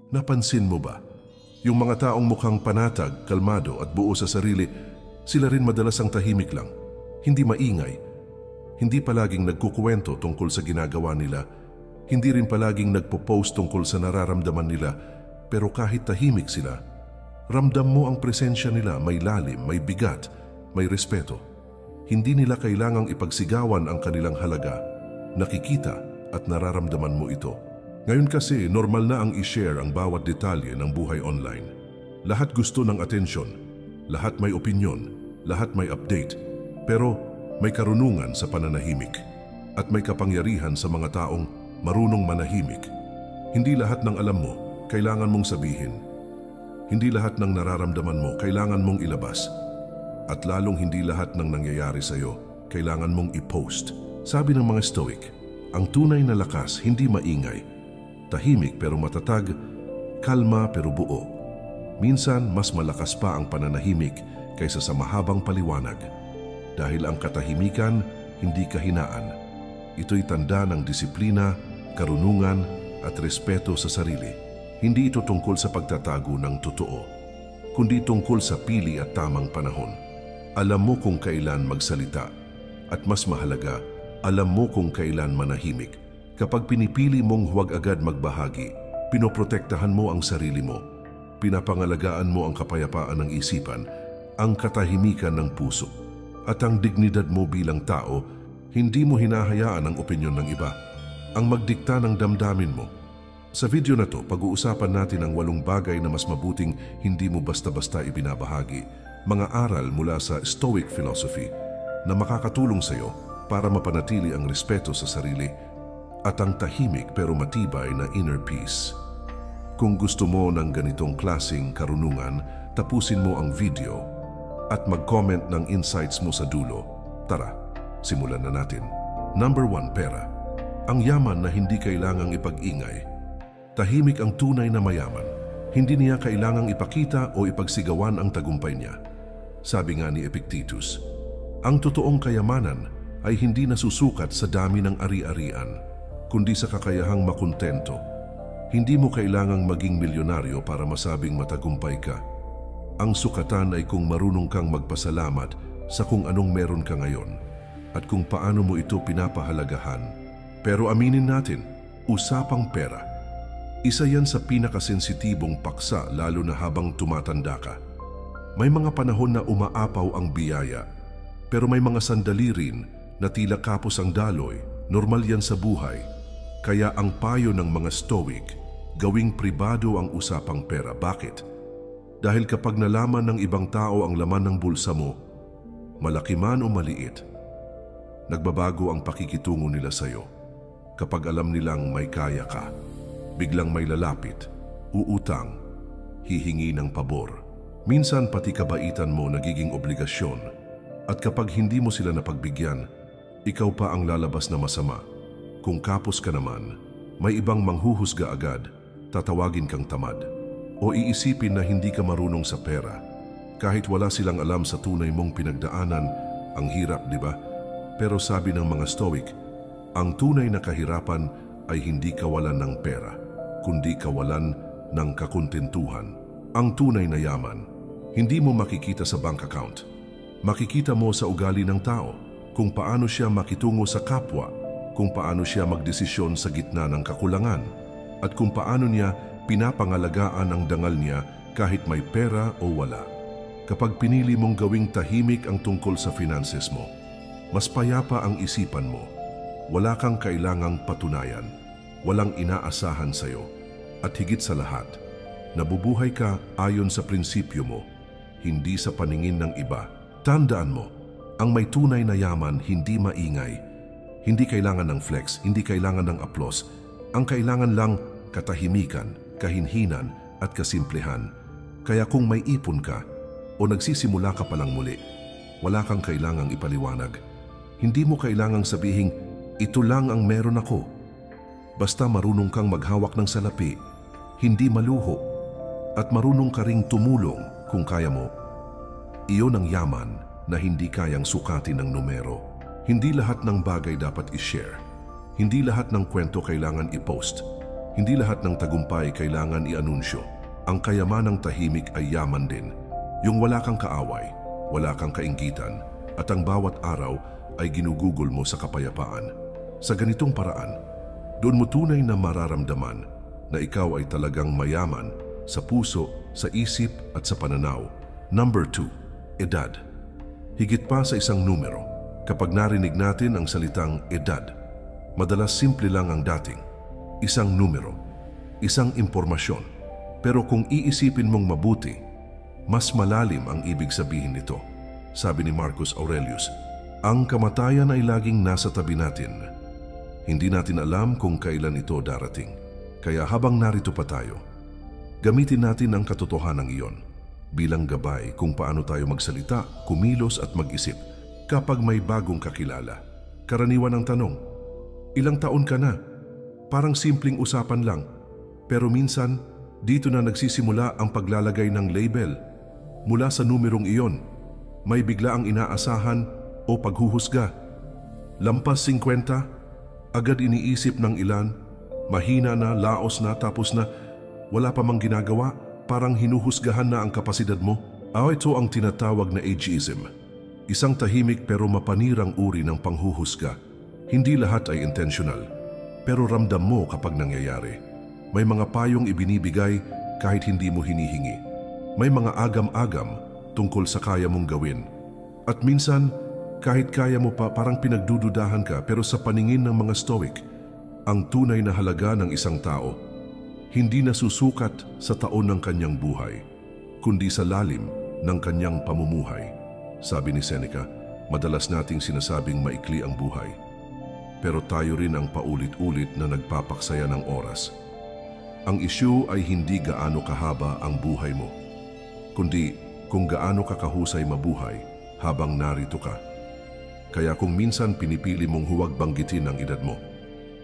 Napansin mo ba? Yung mga taong mukhang panatag, kalmado at buo sa sarili, sila rin madalas ang tahimik lang. Hindi maingay. Hindi palaging nagkukuwento tungkol sa ginagawa nila. Hindi rin palaging nagpo-post tungkol sa nararamdaman nila. Pero kahit tahimik sila, ramdam mo ang presensya nila, may lalim, may bigat, may respeto. Hindi nila kailangang ipagsigawan ang kanilang halaga. Nakikita at nararamdaman mo ito. Ngayon kasi, normal na ang i-share ang bawat detalye ng buhay online. Lahat gusto ng atensyon, lahat may opinyon, lahat may update, pero may karunungan sa pananahimik at may kapangyarihan sa mga taong marunong manahimik. Hindi lahat ng alam mo, kailangan mong sabihin. Hindi lahat ng nararamdaman mo, kailangan mong ilabas. At lalong hindi lahat ng nangyayari sa'yo, kailangan mong i-post. Sabi ng mga Stoic, ang tunay na lakas hindi maingay, tahimik pero matatag, kalma pero buo. Minsan, mas malakas pa ang pananahimik kaysa sa mahabang paliwanag. Dahil ang katahimikan, hindi kahinaan. Ito'y tanda ng disiplina, karunungan at respeto sa sarili. Hindi ito tungkol sa pagtatago ng totoo, kundi tungkol sa pili at tamang panahon. Alam mo kung kailan magsalita. At mas mahalaga, alam mo kung kailan manahimik. Kapag pinipili mong huwag agad magbahagi, pinoprotektahan mo ang sarili mo. Pinapangalagaan mo ang kapayapaan ng isipan, ang katahimikan ng puso, at ang dignidad mo bilang tao. Hindi mo hinahayaan ang opinyon ng iba, ang magdikta ng damdamin mo. Sa video na to, pag-uusapan natin ang 8 bagay na mas mabuting hindi mo basta-basta ibinabahagi, mga aral mula sa Stoic philosophy na makakatulong sa iyo para mapanatili ang respeto sa sarili at ang tahimik pero matibay na inner peace. Kung gusto mo ng ganitong klaseng karunungan, tapusin mo ang video at mag-comment ng insights mo sa dulo. Tara, simulan na natin. Number 1, pera. Ang yaman na hindi kailangang ipag-ingay. Tahimik ang tunay na mayaman. Hindi niya kailangang ipakita o ipagsigawan ang tagumpay niya. Sabi nga ni Epictetus, ang totoong kayamanan ay hindi nasusukat sa dami ng ari-arian, kundi sa kakayahang makontento. Hindi mo kailangang maging milyonaryo para masabing matagumpay ka. Ang sukatan ay kung marunong kang magpasalamat sa kung anong meron ka ngayon at kung paano mo ito pinapahalagahan. Pero aminin natin, usapang pera. Isa yan sa pinakasensitibong paksa lalo na habang tumatanda ka. May mga panahon na umaapaw ang biyaya, pero may mga sandali rin na tila kapos ang daloy. Normal yan sa buhay. Kaya ang payo ng mga Stoic, gawing pribado ang usapang pera. Bakit? Dahil kapag nalaman ng ibang tao ang laman ng bulsa mo, malaki man o maliit, nagbabago ang pakikitungo nila sa iyo. Kapag alam nilang may kaya ka, biglang may lalapit, uutang, hihingi ng pabor. Minsan pati kabaitan mo nagiging obligasyon. At kapag hindi mo sila napagbigyan, ikaw pa ang lalabas na masama. Kung kapos ka naman, may ibang manghuhusga agad, tatawagin kang tamad, o iisipin na hindi ka marunong sa pera. Kahit wala silang alam sa tunay mong pinagdaanan, ang hirap, di ba? Pero sabi ng mga Stoic, ang tunay na kahirapan ay hindi kawalan ng pera, kundi kawalan ng kakontentuhan. Ang tunay na yaman, hindi mo makikita sa bank account. Makikita mo sa ugali ng tao, kung paano siya makitungo sa kapwa, kung paano siya magdesisyon sa gitna ng kakulangan, at kung paano niya pinapangalagaan ang dangal niya kahit may pera o wala. Kapag pinili mong gawing tahimik ang tungkol sa finances mo, mas payapa ang isipan mo. Wala kang kailangang patunayan, walang inaasahan sa'yo, at higit sa lahat, nabubuhay ka ayon sa prinsipyo mo, hindi sa paningin ng iba. Tandaan mo, ang may tunay na yaman hindi maingay. Hindi kailangan ng flex, hindi kailangan ng aplos. Ang kailangan lang katahimikan, kahinhinan at kasimplehan. Kaya kung may ipon ka o nagsisimula ka palang muli, wala kang kailangang ipaliwanag. Hindi mo kailangang sabihing, ito lang ang meron ako. Basta marunong kang maghawak ng salapi, hindi maluho, at marunong ka ring tumulong kung kaya mo. Iyon ang yaman na hindi kayang sukatin ng numero. Hindi lahat ng bagay dapat i-share. Hindi lahat ng kwento kailangan i-post. Hindi lahat ng tagumpay kailangan i-anunsyo. Ang kayamanang tahimik ay yaman din. Yung wala kang kaaway, wala kang kainggitan, at ang bawat araw ay ginugugol mo sa kapayapaan. Sa ganitong paraan, doon mo tunay na mararamdaman na ikaw ay talagang mayaman sa puso, sa isip at sa pananaw. Number 2, edad. Higit pa sa isang numero, kapag narinig natin ang salitang edad, madalas simple lang ang dating. Isang numero, isang impormasyon. Pero kung iisipin mong mabuti, mas malalim ang ibig sabihin nito. Sabi ni Marcus Aurelius, ang kamatayan ay laging nasa tabi natin. Hindi natin alam kung kailan ito darating. Kaya habang narito pa tayo, gamitin natin ang katotohanan iyon bilang gabay kung paano tayo magsalita, kumilos at mag-isip kapag may bagong kakilala. Karaniwan ang tanong, ilang taon ka na? Parang simpleng usapan lang. Pero minsan, dito na nagsisimula ang paglalagay ng label. Mula sa numerong iyon, may bigla ang inaasahan o paghuhusga. Lampas 50, agad iniisip ng ilan, mahina na, laos na, tapos na wala pa mang ginagawa, parang hinuhusgahan na ang kapasidad mo. Ito ang tinatawag na ageism. Isang tahimik pero mapanirang uri ng panghuhusga. Hindi lahat ay intentional, pero ramdam mo kapag nangyayari. May mga payong ibinibigay kahit hindi mo hinihingi. May mga agam-agam tungkol sa kaya mong gawin. At minsan, kahit kaya mo pa, parang pinagdududahan ka, pero sa paningin ng mga Stoic, ang tunay na halaga ng isang tao, hindi nasusukat sa taon ng kanyang buhay, kundi sa lalim ng kanyang pamumuhay. Sabi ni Seneca, madalas nating sinasabing maikli ang buhay, pero tayo rin ang paulit-ulit na nagpapaksaya ng oras. Ang isyu ay hindi gaano kahaba ang buhay mo, kundi kung gaano ka kahusay mabuhay habang narito ka. Kaya kung minsan pinipili mong huwag banggitin ang edad mo,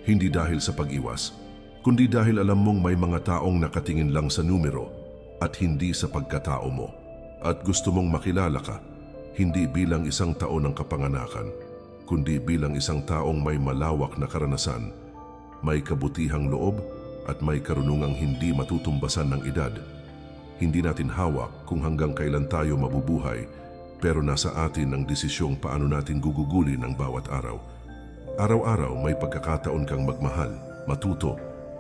hindi dahil sa pag-iwas, kundi dahil alam mong may mga taong nakatingin lang sa numero at hindi sa pagkatao mo. At gusto mong makilala ka, hindi bilang isang taon ng kapanganakan, kundi bilang isang taong may malawak na karanasan, may kabutihang loob at may karunungang hindi matutumbasan ng edad. Hindi natin hawak kung hanggang kailan tayo mabubuhay, pero nasa atin ang desisyong paano natin gugugulin ang bawat araw. Araw-araw may pagkakataon kang magmahal, matuto,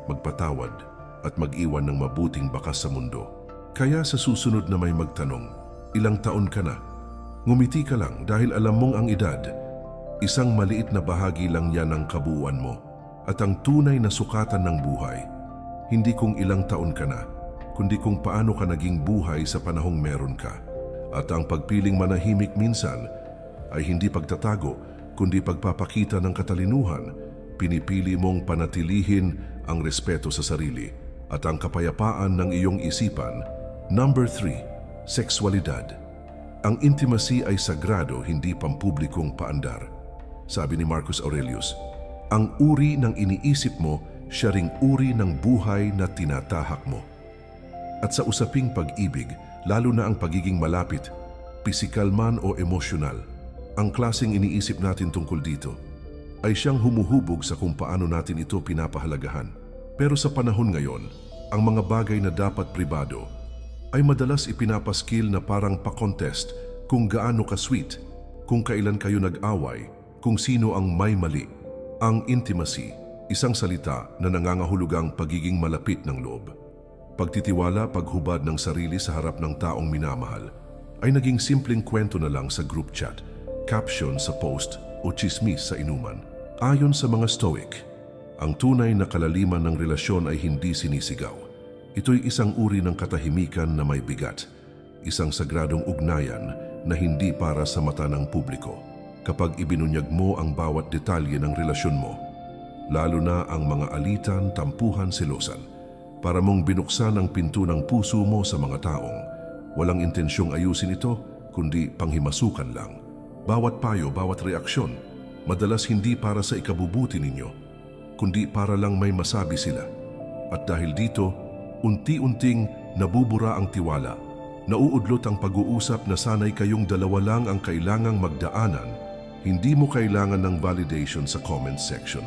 magpatawad at mag-iwan ng mabuting bakas sa mundo. Kaya sa susunod na may magtanong, ilang taon ka na? Ngumiti ka lang dahil alam mong ang edad, isang maliit na bahagi lang yan ng kabuuan mo. At ang tunay na sukatan ng buhay, hindi kung ilang taon ka na, kundi kung paano ka naging buhay sa panahong meron ka. At ang pagpiling manahimik minsan ay hindi pagtatago, kundi pagpapakita ng katalinuhan. Pinipili mong panatilihin ang respeto sa sarili at ang kapayapaan ng iyong isipan. Number 3, sexualidad. Ang intimacy ay sagrado, hindi pampublikong paandar. Sabi ni Marcus Aurelius, ang uri ng iniisip mo, siya ring uri ng buhay na tinatahak mo. At sa usaping pag-ibig, lalo na ang pagiging malapit, pisikal man o emosyonal, ang klaseng iniisip natin tungkol dito ay siyang humuhubog sa kung paano natin ito pinapahalagahan. Pero sa panahon ngayon, ang mga bagay na dapat pribado ay madalas ipinapaskil na parang pa-contest kung gaano ka-sweet, kung kailan kayo nag-away, kung sino ang may mali. Ang intimacy, isang salita na nangangahulugang pagiging malapit ng loob. Pagtitiwala, paghubad ng sarili sa harap ng taong minamahal, ay naging simpleng kwento na lang sa group chat, caption sa post o chismis sa inuman. Ayon sa mga Stoic, ang tunay na kalaliman ng relasyon ay hindi sinisigaw. Ito'y isang uri ng katahimikan na may bigat, isang sagradong ugnayan na hindi para sa mata ng publiko. Kapag ibinunyag mo ang bawat detalye ng relasyon mo, lalo na ang mga alitan, tampuhan, selosan, para mong binuksan ang pinto ng puso mo sa mga taong walang intensyong ayusin ito, kundi panghimasukan lang. Bawat payo, bawat reaksyon, madalas hindi para sa ikabubuti ninyo, kundi para lang may masabi sila. At dahil dito, unti-unting nabubura ang tiwala. Nauudlot ang pag-uusap na sanay kayong dalawa lang ang kailangang magdaanan. Hindi mo kailangan ng validation sa comment section.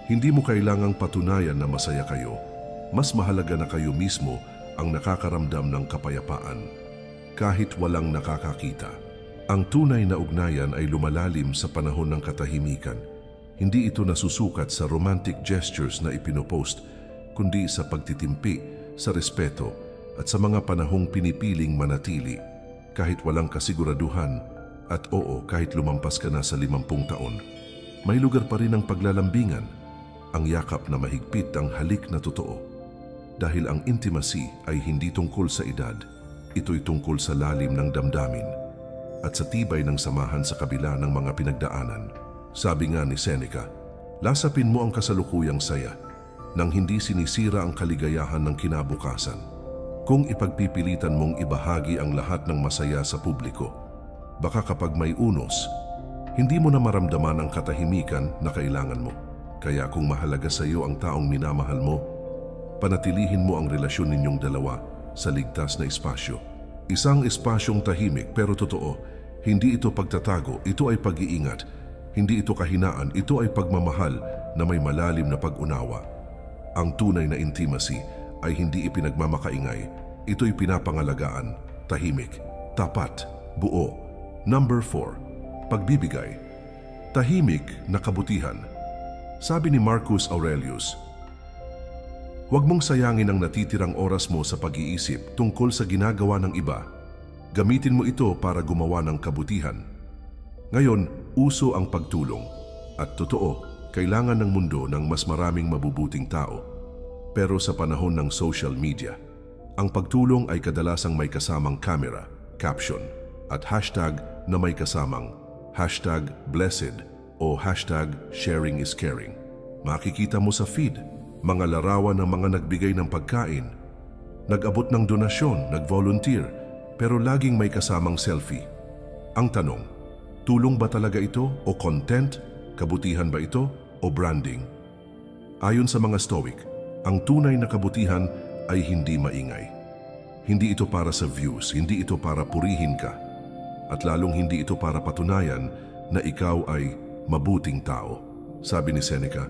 Hindi mo kailangang patunayan na masaya kayo. mas mahalaga na kayo mismo ang nakakaramdam ng kapayapaan, kahit walang nakakakita. Ang tunay na ugnayan ay lumalalim sa panahon ng katahimikan. Hindi ito nasusukat sa romantic gestures na ipinopost, kundi sa pagtitimpi, sa respeto, at sa mga panahong pinipiling manatili, kahit walang kasiguraduhan, at oo, kahit lumampas ka na sa 50 taon. May lugar pa rin ang paglalambingan, ang yakap na mahigpit, ang halik na totoo. Dahil ang intimacy ay hindi tungkol sa edad, ito'y tungkol sa lalim ng damdamin at sa tibay ng samahan sa kabila ng mga pinagdaanan. Sabi nga ni Seneca, lasapin mo ang kasalukuyang saya nang hindi sinisira ang kaligayahan ng kinabukasan. Kung ipagpipilitan mong ibahagi ang lahat ng masaya sa publiko, baka kapag may unos, hindi mo na maramdaman ang katahimikan na kailangan mo. Kaya kung mahalaga sa iyo ang taong minamahal mo, panatilihin mo ang relasyon ninyong dalawa sa ligtas na espasyo. Isang espasyong tahimik pero totoo. Hindi ito pagtatago, ito ay pag-iingat. Hindi ito kahinaan, ito ay pagmamahal na may malalim na pag-unawa. Ang tunay na intimacy ay hindi ipinagmamakaingay, ito'y pinapangalagaan, tahimik, tapat, buo. Number 4, pagbibigay. Tahimik na kabutihan. Sabi ni Marcus Aurelius, huwag mong sayangin ang natitirang oras mo sa pag-iisip tungkol sa ginagawa ng iba. Gamitin mo ito para gumawa ng kabutihan. Ngayon, uso ang pagtulong. At totoo, kailangan ng mundo ng mas maraming mabubuting tao. Pero sa panahon ng social media, ang pagtulong ay kadalasang may kasamang camera, caption, at hashtag na may kasamang hashtag blessed o hashtag sharing is caring. Makikita mo sa feed, mga larawan ng mga nagbigay ng pagkain, nag-abot ng donasyon, nag-volunteer, pero laging may kasamang selfie. Ang tanong, tulong ba talaga ito o content? Kabutihan ba ito o branding? Ayon sa mga Stoic, ang tunay na kabutihan ay hindi maingay. Hindi ito para sa views, hindi ito para purihin ka, at lalong hindi ito para patunayan na ikaw ay mabuting tao. Sabi ni Seneca,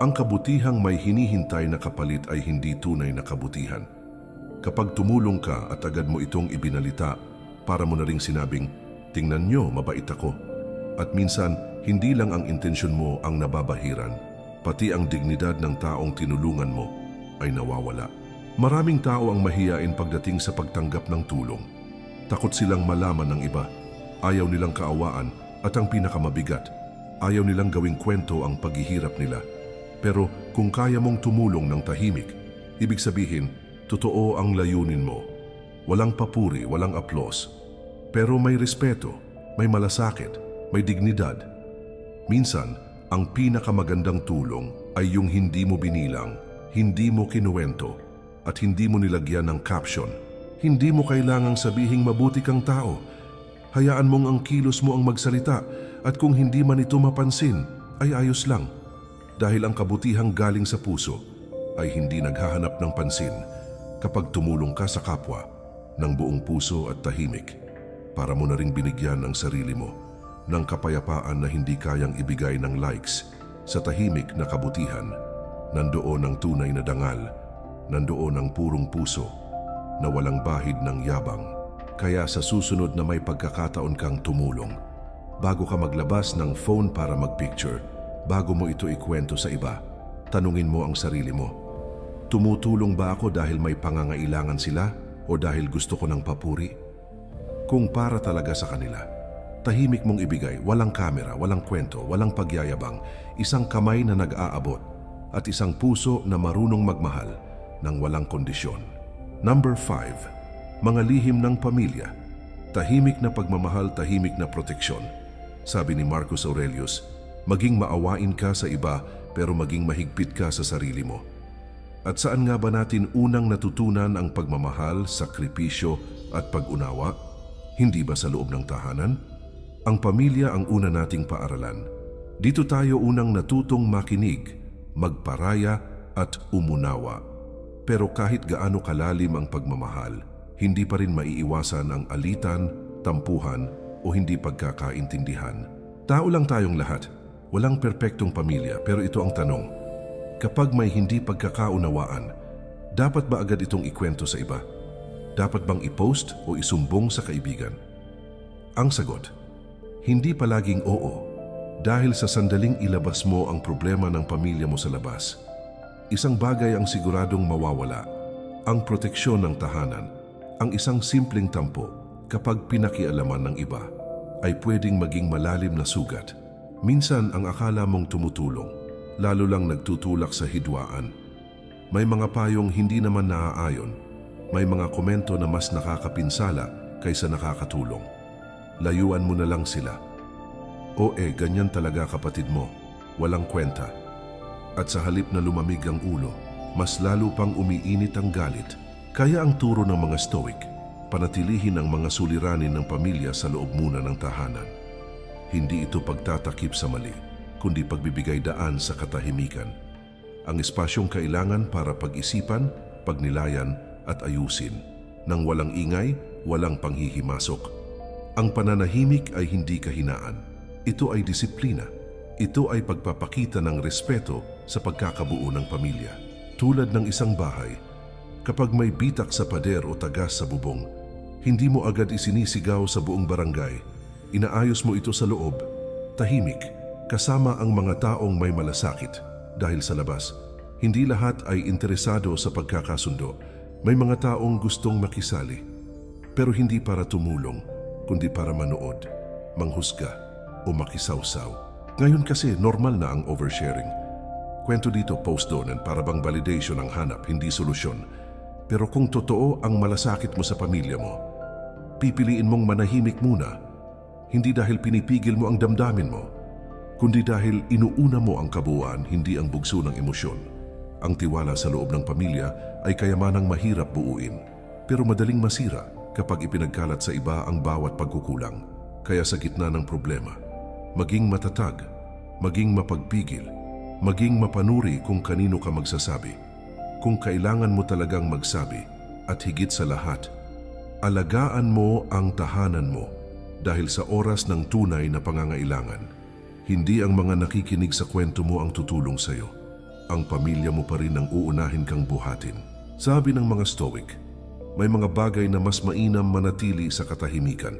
ang kabutihang may hinihintay na kapalit ay hindi tunay na kabutihan. Kapag tumulong ka at agad mo itong ibinalita, para mo na ring sinabing, tingnan nyo, mabait ako. At minsan, hindi lang ang intensyon mo ang nababahiran, pati ang dignidad ng taong tinulungan mo ay nawawala. Maraming tao ang mahiyain pagdating sa pagtanggap ng tulong. Takot silang malaman ng iba, ayaw nilang kaawaan, at ang pinakamabigat, ayaw nilang gawing kwento ang paghihirap nila. Pero kung kaya mong tumulong ng tahimik, ibig sabihin, totoo ang layunin mo. Walang papuri, walang aplos. Pero may respeto, may malasakit, may dignidad. Minsan, ang pinakamagandang tulong ay yung hindi mo binilang, hindi mo kinuwento, at hindi mo nilagyan ng caption. Hindi mo kailangang sabihing mabuti kang tao. Hayaan mong ang kilos mo ang magsalita, at kung hindi man ito mapansin, ay ayos lang. Dahil ang kabutihang galing sa puso ay hindi naghahanap ng pansin kapag tumulong ka sa kapwa ng buong puso at tahimik. Para mo na ring binigyan ang sarili mo ng kapayapaan na hindi kayang ibigay ng likes. Sa tahimik na kabutihan, nandoon ang tunay na dangal, nandoon ang purong puso na walang bahid ng yabang. Kaya sa susunod na may pagkakataon kang tumulong, bago ka maglabas ng phone para magpicture, bago mo ito ikwento sa iba, tanungin mo ang sarili mo, tumutulong ba ako dahil may pangangailangan sila o dahil gusto ko ng papuri? Kung para talaga sa kanila, tahimik mong ibigay, walang kamera, walang kwento, walang pagyayabang, isang kamay na nag-aabot at isang puso na marunong magmahal ng walang kondisyon. Number 5, mga lihim ng pamilya. Tahimik na pagmamahal, tahimik na proteksyon. Sabi ni Marcus Aurelius, maging maawain ka sa iba pero maging mahigpit ka sa sarili mo. At saan nga ba natin unang natutunan ang pagmamahal, sakripisyo at pag-unawa? Hindi ba sa loob ng tahanan? Ang pamilya ang una nating paaralan. Dito tayo unang natutong makinig, magparaya at umunawa. Pero kahit gaano kalalim ang pagmamahal, hindi pa rin maiiwasan ang alitan, tampuhan o hindi pagkakaintindihan. Tao lang tayong lahat. Walang perpektong pamilya, pero ito ang tanong. Kapag may hindi pagkakaunawaan, Dapat ba agad itong ikwento sa iba? Dapat bang i-post o isumbong sa kaibigan? Ang sagot, hindi palaging oo. Dahil sa sandaling ilabas mo ang problema ng pamilya mo sa labas, isang bagay ang siguradong mawawala, ang proteksyon ng tahanan. Ang isang simpleng tampo kapag pinakialaman ng iba ay pwedeng maging malalim na sugat. Minsan ang akala mong tumutulong, lalo lang nagtutulak sa hidwaan. May mga payong hindi naman naaayon, may mga komento na mas nakakapinsala kaysa nakakatulong. Layuan mo na lang sila. Ganyan talaga kapatid mo, walang kwenta. At sa halip na lumamig ang ulo, mas lalo pang umiinit ang galit. Kaya ang turo ng mga Stoic, panatilihin ang mga suliranin ng pamilya sa loob muna ng tahanan. Hindi ito pagtatakip sa mali, kundi pagbibigay daan sa katahimikan. Ang espasyong kailangan para pag-isipan, pagnilayan at ayusin. Nang walang ingay, walang panghihimasok. Ang pananahimik ay hindi kahinaan. Ito ay disiplina. Ito ay pagpapakita ng respeto sa pagkakabuo ng pamilya. Tulad ng isang bahay, kapag may bitak sa pader o tagas sa bubong, hindi mo agad isinisigaw sa buong barangay. Inaayos mo ito sa loob, tahimik, kasama ang mga taong may malasakit. Dahil sa labas, hindi lahat ay interesado sa pagkakasundo. May mga taong gustong makisali, pero hindi para tumulong, kundi para manood, manghusga, o makisawsaw. Ngayon kasi normal na ang oversharing. Kwento dito, post doon, and para bang validation ang hanap, hindi solusyon. Pero kung totoo ang malasakit mo sa pamilya mo, pipiliin mong manahimik muna, hindi dahil pinipigil mo ang damdamin mo, kundi dahil inuuna mo ang kabuuan, hindi ang bugso ng emosyon. Ang tiwala sa loob ng pamilya ay kayamanang mahirap buuin, pero madaling masira kapag ipinagkalat sa iba ang bawat pagkukulang. Kaya sa gitna ng problema, maging matatag, maging mapagpigil, maging mapanuri kung kanino ka magsasabi. Kung kailangan mo talagang magsabi, at higit sa lahat, alagaan mo ang tahanan mo dahil sa oras ng tunay na pangangailangan. Hindi ang mga nakikinig sa kwento mo ang tutulong sa iyo. Ang pamilya mo pa rin ang uunahin kang buhatin. Sabi ng mga Stoic, may mga bagay na mas mainam manatili sa katahimikan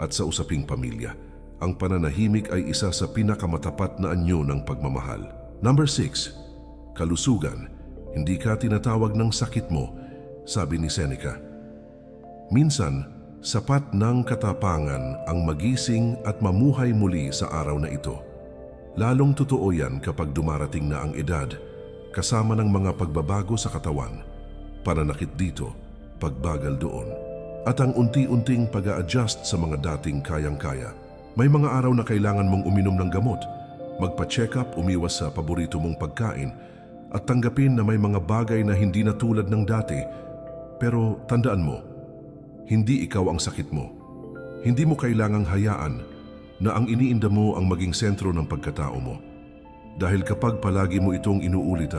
at sa usaping pamilya. Ang pananahimik ay isa sa pinakamatapat na anyo ng pagmamahal. Number 6, kalusugan. Hindi ka tinatawag ng sakit mo, sabi ni Seneca. Minsan, sapat ng katapangan ang magising at mamuhay muli sa araw na ito. Lalong totoo yan kapag dumarating na ang edad, kasama ng mga pagbabago sa katawan, pananakit dito, pagbagal doon, at ang unti-unting pag-a-adjust sa mga dating kayang-kaya. May mga araw na kailangan mong uminom ng gamot, magpa-check up, umiwas sa paborito mong pagkain, at tanggapin na may mga bagay na hindi na tulad ng dati. Pero tandaan mo, hindi ikaw ang sakit mo. Hindi mo kailangang hayaan na ang iniinda mo ang maging sentro ng pagkatao mo. Dahil kapag palagi mo itong inuulit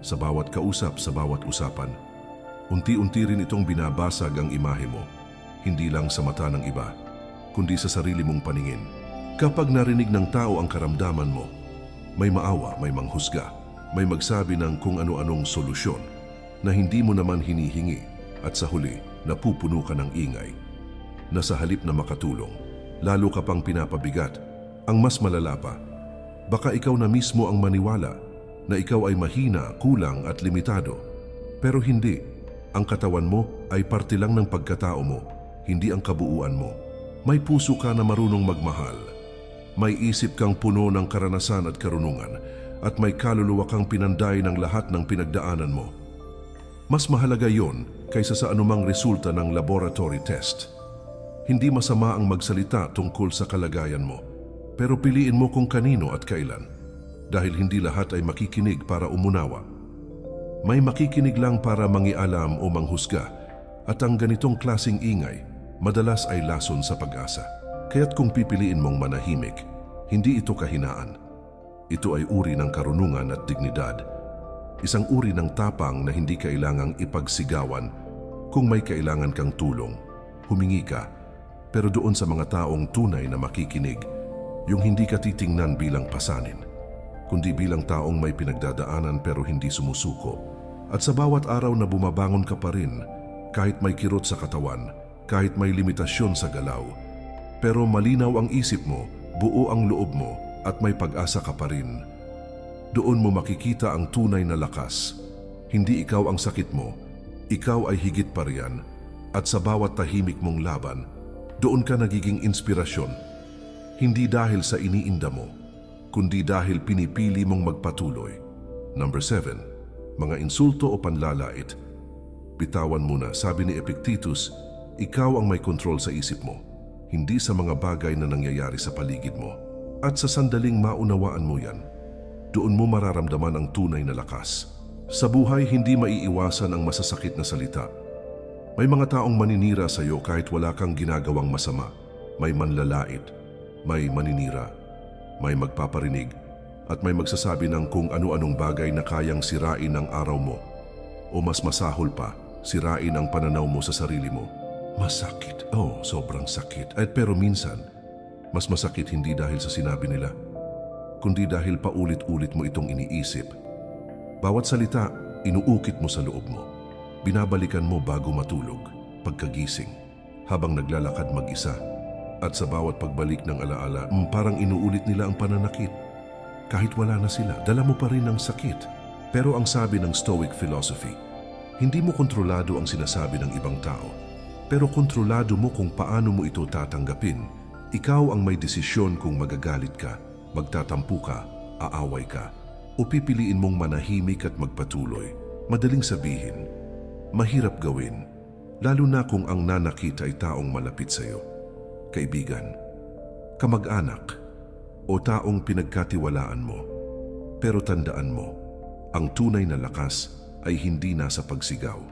sa bawat kausap, sa bawat usapan, unti-unti rin itong binabasag ang imahe mo, hindi lang sa mata ng iba, kundi sa sarili mong paningin. Kapag narinig ng tao ang karamdaman mo, may maawa, may manghusga, may magsabi ng kung ano-anong solusyon na hindi mo naman hinihingi, at sa huli, napupuno ka ng ingay, na sa halip na makatulong, lalo ka pang pinapabigat. Ang mas malala pa, baka ikaw na mismo ang maniwala na ikaw ay mahina, kulang at limitado. Pero hindi, ang katawan mo ay parte lang ng pagkatao mo, hindi ang kabuuan mo. May puso ka na marunong magmahal. May isip kang puno ng karanasan at karunungan, at may kaluluwa kang pinanday ng lahat ng pinagdaanan mo. Mas mahalaga yon kaysa sa anumang resulta ng laboratory test. Hindi masama ang magsalita tungkol sa kalagayan mo, pero piliin mo kung kanino at kailan, dahil hindi lahat ay makikinig para umunawa. May makikinig lang para mangialam o manghusga, at ang ganitong klasing ingay madalas ay lason sa pag-asa. Kaya't kung pipiliin mong manahimik, hindi ito kahinaan. Ito ay uri ng karunungan at dignidad. Isang uri ng tapang na hindi kailangang ipagsigawan. Kung may kailangan kang tulong, humingi ka, pero doon sa mga taong tunay na makikinig, yung hindi ka titingnan bilang pasanin, kundi bilang taong may pinagdadaanan pero hindi sumusuko. At sa bawat araw na bumabangon ka pa rin, kahit may kirot sa katawan, kahit may limitasyon sa galaw, pero malinaw ang isip mo, buo ang loob mo, at may pag-asa ka pa rin. Doon mo makikita ang tunay na lakas. Hindi ikaw ang sakit mo, ikaw ay higit pa riyan. At sa bawat tahimik mong laban, doon ka nagiging inspirasyon. Hindi dahil sa iniinda mo, kundi dahil pinipili mong magpatuloy. Number 7. Mga insulto o panlalait. Bitawan mo na, sabi ni Epictetus, ikaw ang may kontrol sa isip mo, hindi sa mga bagay na nangyayari sa paligid mo. At sa sandaling maunawaan mo yan, doon mo mararamdaman ang tunay na lakas. Sa buhay, hindi maiiwasan ang masasakit na salita. May mga taong maninira sa iyo kahit wala kang ginagawang masama. May manlalait, may maninira, may magpaparinig, at may magsasabi ng kung ano-anong bagay na kayang sirain ang araw mo. O mas masahol pa, sirain ang pananaw mo sa sarili mo. Masakit. Oh, sobrang sakit. Pero minsan, mas masakit hindi dahil sa sinabi nila, kundi dahil paulit-ulit mo itong iniisip. Bawat salita, inuukit mo sa loob mo. Binabalikan mo bago matulog, pagkagising, habang naglalakad mag-isa. At sa bawat pagbalik ng alaala, parang inuulit nila ang pananakit. Kahit wala na sila, dala mo pa rin ang sakit. Pero ang sabi ng Stoic philosophy, hindi mo kontrolado ang sinasabi ng ibang tao, pero kontrolado mo kung paano mo ito tatanggapin. Ikaw ang may desisyon kung magagalit ka, magtatampo ka, aaway ka, o pipiliin mong manahimik at magpatuloy. Madaling sabihin, mahirap gawin, lalo na kung ang nanakit ay taong malapit sa iyo. Kaibigan, kamag-anak, o taong pinagkatiwalaan mo. Pero tandaan mo, ang tunay na lakas ay hindi nasa pagsigaw,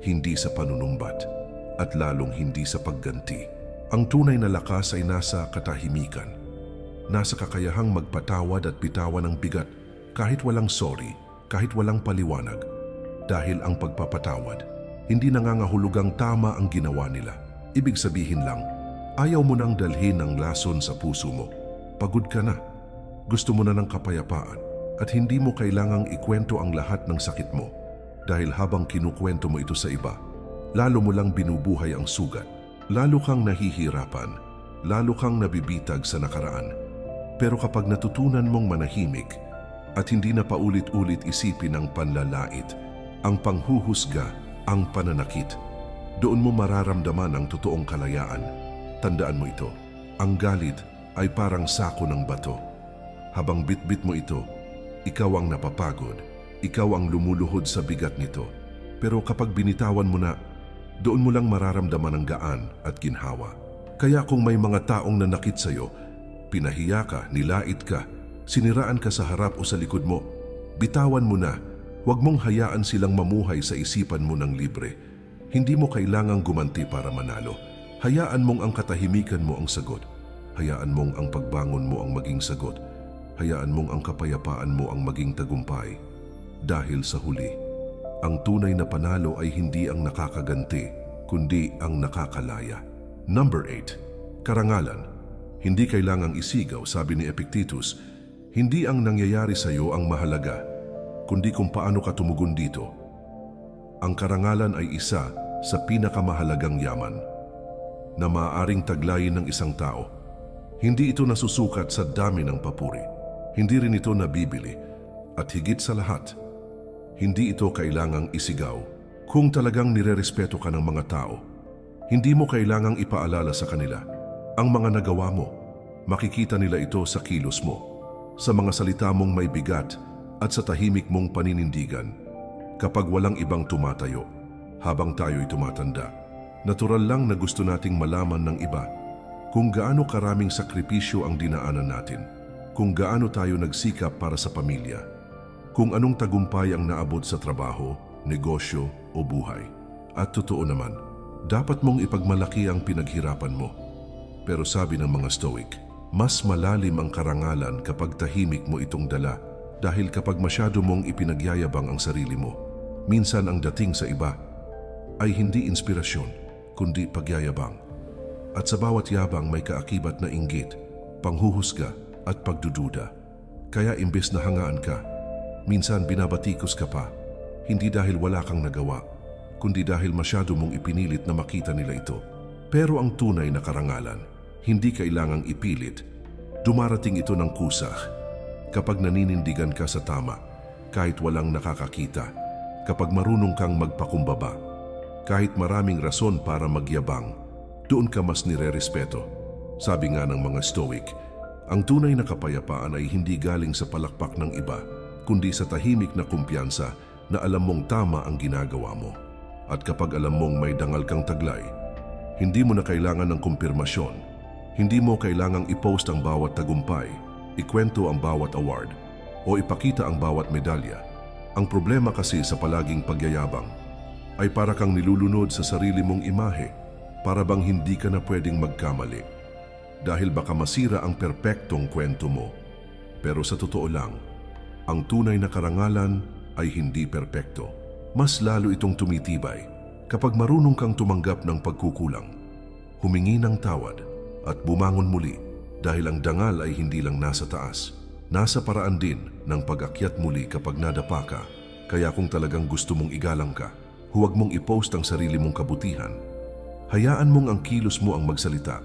hindi sa panunumbat, at lalong hindi sa pagganti. Ang tunay na lakas ay nasa katahimikan, nasa kakayahang magpatawad at bitawan ng bigat kahit walang sorry, kahit walang paliwanag. Dahil ang pagpapatawad, hindi nangangahulugang tama ang ginawa nila. Ibig sabihin lang, ayaw mo nang dalhin ang lason sa puso mo. Pagod ka na, gusto mo na ng kapayapaan, at hindi mo kailangang ikwento ang lahat ng sakit mo dahil habang kinukwento mo ito sa iba, lalo mo lang binubuhay ang sugat, lalo kang nahihirapan, lalo kang nabibitag sa nakaraan. Pero kapag natutunan mong manahimik at hindi na paulit-ulit isipin ang panlalait, ang panghuhusga, ang pananakit, doon mo mararamdaman ang totoong kalayaan. Tandaan mo ito, ang galit ay parang sako ng bato. Habang bitbit mo ito, ikaw ang napapagod, ikaw ang lumuluhod sa bigat nito. Pero kapag binitawan mo na, doon mo lang mararamdaman ang gaan at ginhawa. Kaya kung may mga taong nanakit sa iyo, pinahiya ka, nilait ka, siniraan ka sa harap o sa likod mo, bitawan mo na. Huwag mong hayaan silang mamuhay sa isipan mo ng libre. Hindi mo kailangang gumanti para manalo. Hayaan mong ang katahimikan mo ang sagot. Hayaan mong ang pagbangon mo ang maging sagot. Hayaan mong ang kapayapaan mo ang maging tagumpay. Dahil sa huli, ang tunay na panalo ay hindi ang nakakaganti, kundi ang nakakalaya. Number 8. Karangalan. Hindi kailangang isigaw, sabi ni Epictetus. Hindi ang nangyayari sa iyo ang mahalaga, kundi kung paano ka tumugon dito. Ang karangalan ay isa sa pinakamahalagang yaman na maaaring taglayin ng isang tao. Hindi ito nasusukat sa dami ng papuri. Hindi rin ito nabibili. At higit sa lahat, hindi ito kailangang isigaw. Kung talagang nirerespeto ka ng mga tao, hindi mo kailangang ipaalala sa kanila ang mga nagawa mo. Makikita nila ito sa kilos mo, sa mga salita mong may bigat at sa tahimik mong paninindigan. Kapag walang ibang tumatayo, habang tayo'y tumatanda, natural lang na gusto nating malaman ng iba kung gaano karaming sakripisyo ang dinaanan natin, kung gaano tayo nagsikap para sa pamilya, kung anong tagumpay ang naabot sa trabaho, negosyo o buhay. At totoo naman, dapat mong ipagmalaki ang pinaghirapan mo. Pero sabi ng mga Stoic, mas malalim ang karangalan kapag tahimik mo itong dala, dahil kapag masyado mong ipinagyayabang ang sarili mo, minsan ang dating sa iba ay hindi inspirasyon, kundi pagyayabang. At sa bawat yabang may kaakibat na inggit, panghuhusga at pagdududa. Kaya imbes na hangaan ka, minsan binabatikos ka pa. hindi dahil wala kang nagawa, kundi dahil masyado mong ipinilit na makita nila ito. Pero ang tunay na karangalan, hindi kailangang ipilit. Dumarating ito ng kusa. Kapag naninindigan ka sa tama, kahit walang nakakakita, kapag marunong kang magpakumbaba, kahit maraming rason para magyabang, doon ka mas nire-respeto. Sabi nga ng mga Stoic, ang tunay na kapayapaan ay hindi galing sa palakpak ng iba, kundi sa tahimik na kumpiyansa na alam mong tama ang ginagawa mo. At kapag alam mong may dangal kang taglay, hindi mo na kailangan ng kumpirmasyon. Hindi mo kailangang i-post ang bawat tagumpay, ikwento ang bawat award, o ipakita ang bawat medalya. Ang problema kasi sa palaging pagyayabang ay para kang nilulunod sa sarili mong imahe, para bang hindi ka na pwedeng magkamali. Dahil baka masira ang perpektong kwento mo. Pero sa totoo lang, ang tunay na karangalan ay hindi perpekto. Mas lalo itong tumitibay kapag marunong kang tumanggap ng pagkukulang, humingi ng tawad at bumangon muli dahil ang dangal ay hindi lang nasa taas. Nasa paraan din ng pag-akyat muli kapag nadapa ka. Kaya kung talagang gusto mong igalang ka, huwag mong i-post ang sarili mong kabutihan. Hayaan mong ang kilos mo ang magsalita.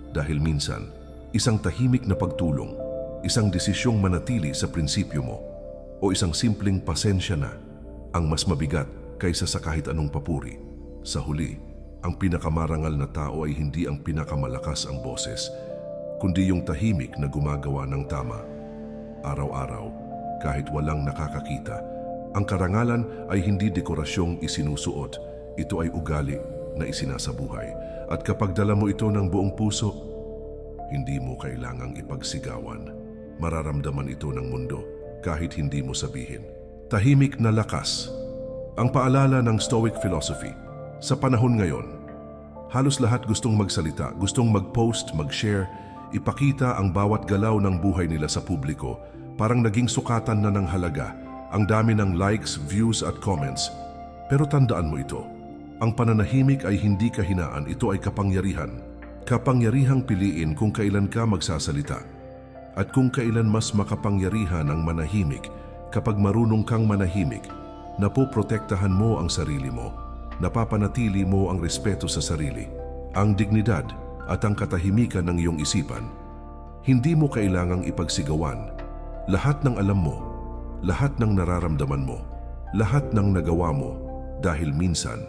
Dahil minsan, isang tahimik na pagtulong, isang desisyong manatili sa prinsipyo mo, o isang simpleng pasensya na, ang mas mabigat kaysa sa kahit anong papuri. Sa huli, ang pinakamarangal na tao ay hindi ang pinakamalakas ang boses, kundi yung tahimik na gumagawa ng tama. Araw-araw, kahit walang nakakakita, ang karangalan ay hindi dekorasyong isinusuot, ito ay ugali na isinasabuhay. At kapag dala mo ito ng buong puso, hindi mo kailangang ipagsigawan. Mararamdaman ito ng mundo kahit hindi mo sabihin. Tahimik na lakas. Ang paalala ng Stoic philosophy. Sa panahon ngayon, halos lahat gustong magsalita, gustong mag-post, mag-share, ipakita ang bawat galaw ng buhay nila sa publiko. Parang naging sukatan na ng halaga ang dami ng likes, views at comments. Pero tandaan mo ito. Ang pananahimik ay hindi kahinaan, ito ay kapangyarihan. Kapangyarihang piliin kung kailan ka magsasalita. At kung kailan mas makapangyarihan ang manahimik, kapag marunong kang manahimik, napoprotektahan mo ang sarili mo, napapanatili mo ang respeto sa sarili, ang dignidad at ang katahimikan ng iyong isipan. Hindi mo kailangang ipagsigawan. Lahat ng alam mo, lahat ng nararamdaman mo, lahat ng nagawa mo, dahil minsan,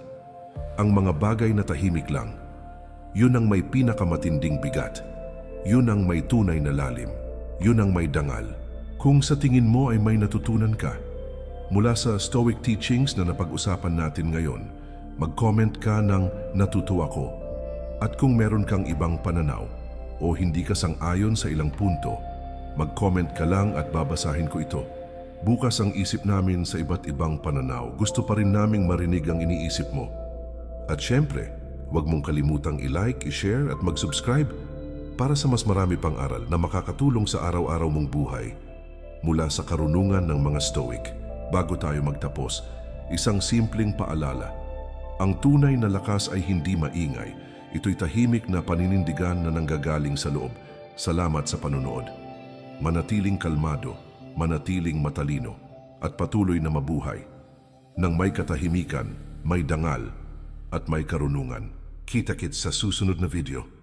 ang mga bagay na tahimik lang, yun ang may pinakamatinding bigat. Yun ang may tunay na lalim. Yun ang may dangal. Kung sa tingin mo ay may natutunan ka, mula sa Stoic teachings na napag-usapan natin ngayon, mag-comment ka ng natutuwa ko. At kung meron kang ibang pananaw o hindi ka sang-ayon sa ilang punto, mag-comment ka lang at babasahin ko ito. Bukas ang isip namin sa iba't ibang pananaw. Gusto pa rin naming marinig ang iniisip mo. At syempre, huwag mong kalimutang i-like, i-share at mag-subscribe para sa mas marami pang aral na makakatulong sa araw-araw mong buhay. Mula sa karunungan ng mga Stoic, bago tayo magtapos, isang simpleng paalala. Ang tunay na lakas ay hindi maingay. Ito'y tahimik na paninindigan na nanggagaling sa loob. Salamat sa panonood. Manatiling kalmado, manatiling matalino, at patuloy na mabuhay. Nang may katahimikan, may dangal, at may karunungan. Kita-kits sa susunod na video.